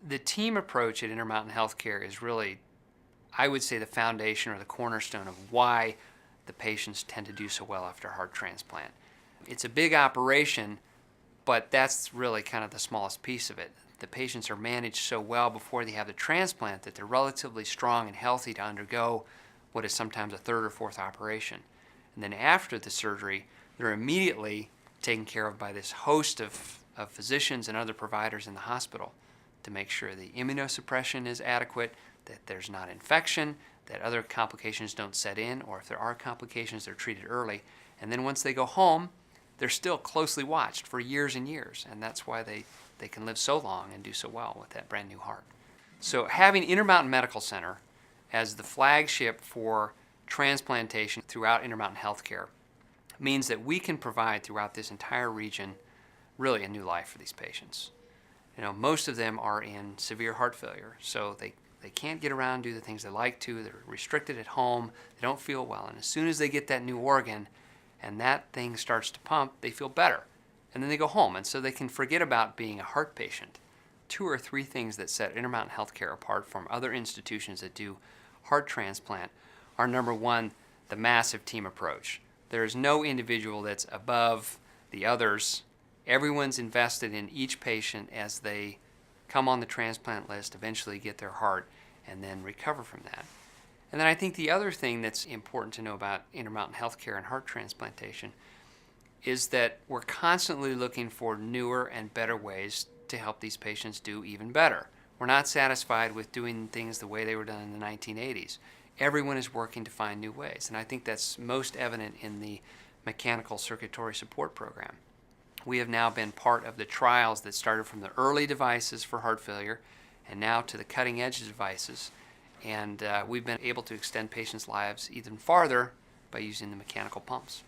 The team approach at Intermountain Healthcare is really, I would say, the foundation or the cornerstone of why the patients tend to do so well after heart transplant. It's a big operation, but that's really kind of the smallest piece of it. The patients are managed so well before they have the transplant that they're relatively strong and healthy to undergo what is sometimes a third or fourth operation. And then after the surgery, they're immediately taken care of by this host of physicians and other providers in the hospital to make sure the immunosuppression is adequate, that there's not infection, that other complications don't set in, or if there are complications, they're treated early. And then once they go home, they're still closely watched for years and years, and that's why they can live so long and do so well with that brand new heart. So having Intermountain Medical Center as the flagship for transplantation throughout Intermountain Healthcare means that we can provide throughout this entire region really a new life for these patients. You know, most of them are in severe heart failure, so they can't get around and do the things they like to. They're restricted at home. They don't feel well. And as soon as they get that new organ and that thing starts to pump, they feel better. And then they go home, and so they can forget about being a heart patient. 2 or 3 things that set Intermountain Healthcare apart from other institutions that do heart transplant are, number one, the massive team approach. There is no individual that's above the others. Everyone's invested in each patient as they come on the transplant list, eventually get their heart, and then recover from that. And then I think the other thing that's important to know about Intermountain Healthcare and heart transplantation is that we're constantly looking for newer and better ways to help these patients do even better. We're not satisfied with doing things the way they were done in the 1980s. Everyone is working to find new ways, and I think that's most evident in the mechanical circulatory support program. We have now been part of the trials that started from the early devices for heart failure and now to the cutting edge devices, and we've been able to extend patients' lives even farther by using the mechanical pumps.